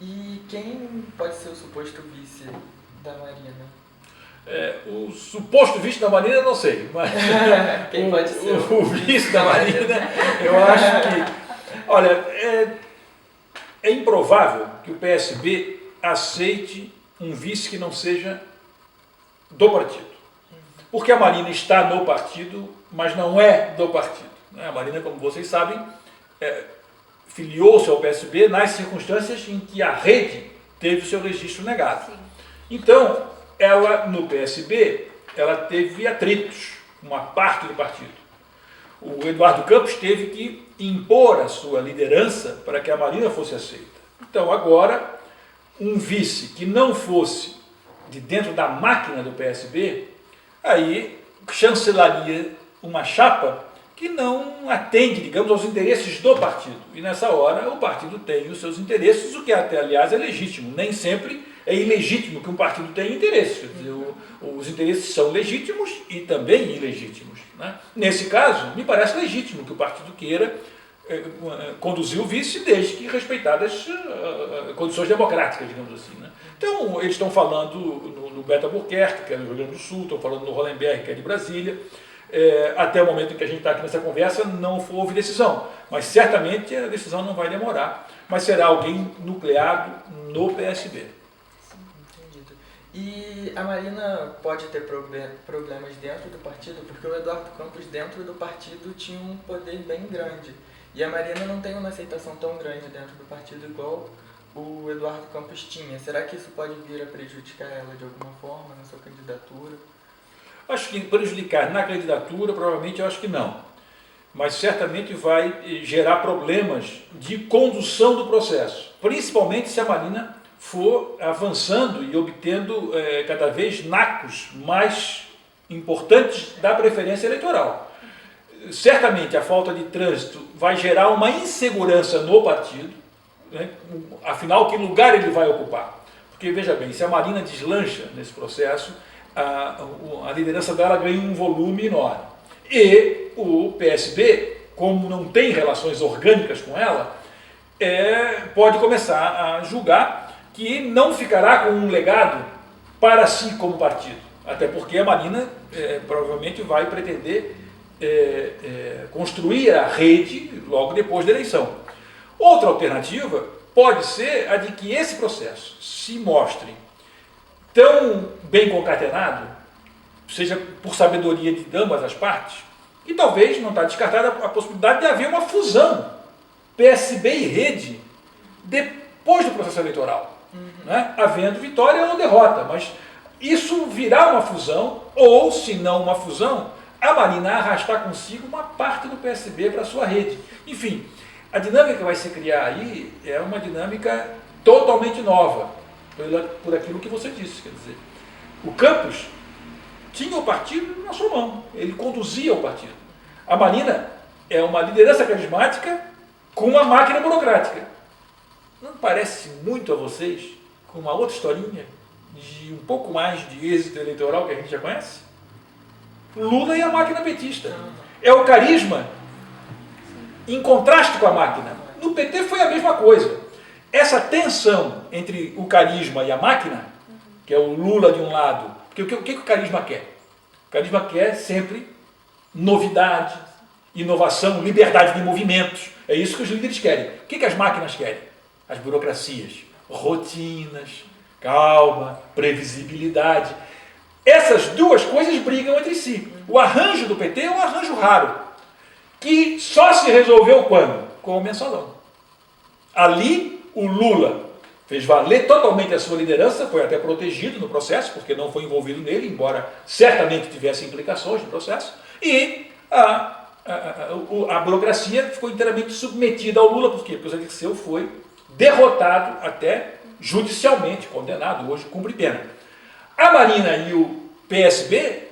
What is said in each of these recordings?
E quem pode ser o suposto vice da Marina? O suposto vice da Marina, eu não sei, mas Quem pode ser o vice da Marina, eu acho que... Olha, é improvável que o PSB aceite um vice que não seja do partido. Porque a Marina está no partido, mas não é do partido. A Marina, como vocês sabem, filiou-se ao PSB nas circunstâncias em que a rede teve o seu registro negado. Sim. Então, ela, no PSB, ela teve atritos com uma parte do partido. O Eduardo Campos teve que impor a sua liderança para que a Marina fosse aceita. Então, agora, um vice que não fosse de dentro da máquina do PSB, aí chancelaria uma chapa que não atende, digamos, aos interesses do partido. E nessa hora o partido tem os seus interesses, o que até, aliás, é legítimo. Nem sempre é ilegítimo que um partido tenha interesses. Quer dizer, os interesses são legítimos e também ilegítimos, né? Nesse caso, me parece legítimo que o partido queira conduzir o vice, desde que respeitadas condições democráticas, digamos assim, né? Então, eles estão falando no Beto Albuquerque, que é no Rio Grande do Sul, estão falando no Hollenberg, que é de Brasília. Até o momento em que a gente está aqui nessa conversa, não houve decisão, mas certamente a decisão não vai demorar, mas será alguém nucleado no PSB. Entendido. E a Marina pode ter problemas dentro do partido, porque o Eduardo Campos dentro do partido tinha um poder bem grande, e a Marina não tem uma aceitação tão grande dentro do partido igual o Eduardo Campos tinha. Será que isso pode vir a prejudicar ela de alguma forma na sua candidatura? Acho que prejudicar na candidatura, provavelmente eu acho que não. Mas certamente vai gerar problemas de condução do processo. Principalmente se a Marina for avançando e obtendo cada vez nacos mais importantes da preferência eleitoral. Certamente a falta de trânsito vai gerar uma insegurança no partido, né? Afinal, que lugar ele vai ocupar? Porque, veja bem, se a Marina deslancha nesse processo, a liderança dela ganha um volume enorme. E o PSB, como não tem relações orgânicas com ela, pode começar a julgar que não ficará com um legado para si como partido. Até porque a Marina provavelmente vai pretender construir a rede logo depois da eleição. Outra alternativa pode ser a de que esse processo se mostre tão bem concatenado, seja por sabedoria de ambas as partes, que talvez não está descartada a possibilidade de haver uma fusão PSB e rede depois do processo eleitoral, né? Havendo vitória ou derrota, mas isso virá uma fusão, ou se não uma fusão, a Marina arrastar consigo uma parte do PSB para a sua rede. Enfim, a dinâmica que vai se criar aí é uma dinâmica totalmente nova, por aquilo que você disse. Quer dizer, o Campos tinha o partido na sua mão, ele conduzia o partido. A Marina é uma liderança carismática com uma máquina burocrática. Não parece muito a vocês com uma outra historinha de um pouco mais de êxito eleitoral que a gente já conhece? Lula e a máquina petista. É o carisma em contraste com a máquina. No PT foi a mesma coisa. Essa tensão entre o carisma e a máquina, que é o Lula de um lado, porque o que o carisma quer? O carisma quer sempre novidade, inovação, liberdade de movimentos. É isso que os líderes querem. O que as máquinas querem? As burocracias, rotinas, calma, previsibilidade. Essas duas coisas brigam entre si. O arranjo do PT é um arranjo raro, que só se resolveu quando? Com o mensalão. Ali, o Lula fez valer totalmente a sua liderança, foi até protegido no processo, porque não foi envolvido nele, embora certamente tivesse implicações no processo, e a burocracia ficou inteiramente submetida ao Lula. Por quê? Porque o Zé Dirceu foi derrotado, até judicialmente condenado, hoje cumpre pena. A Marina e o PSB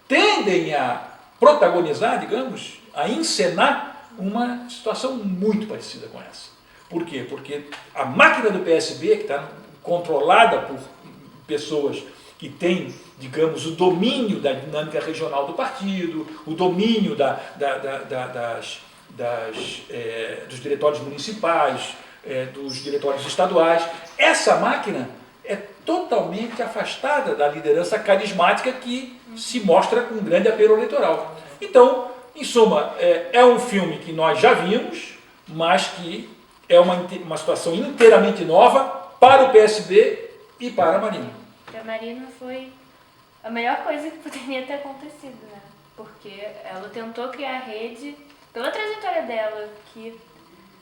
tendem a protagonizar, digamos, a encenar uma situação muito parecida com essa. Por quê? Porque a máquina do PSB, que está controlada por pessoas que têm, digamos, o domínio da dinâmica regional do partido, o domínio dos diretórios municipais, dos diretórios estaduais, essa máquina é totalmente afastada da liderança carismática que se mostra com grande apelo eleitoral. Então, em suma, é um filme que nós já vimos, mas que é uma situação inteiramente nova para o PSB e para a Marina. A Marina foi a melhor coisa que poderia ter acontecido, né? Porque ela tentou criar a rede, pela trajetória dela, que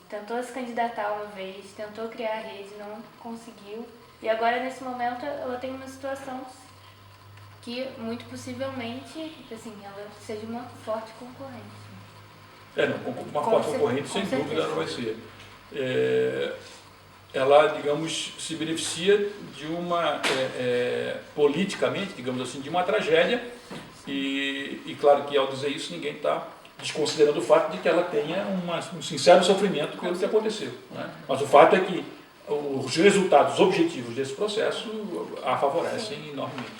tentou se candidatar uma vez, tentou criar a rede, não conseguiu. E agora, nesse momento, ela tem uma situação que, muito possivelmente, assim, ela seja uma forte concorrente. Uma forte concorrente, sem dúvida, ela vai ser. Ela, digamos, se beneficia de uma, politicamente, digamos assim, de uma tragédia. E claro que, ao dizer isso, ninguém está desconsiderando o fato de que ela tenha um sincero sofrimento pelo que aconteceu, né? Mas o fato é que os resultados objetivos desse processo a favorecem enormemente.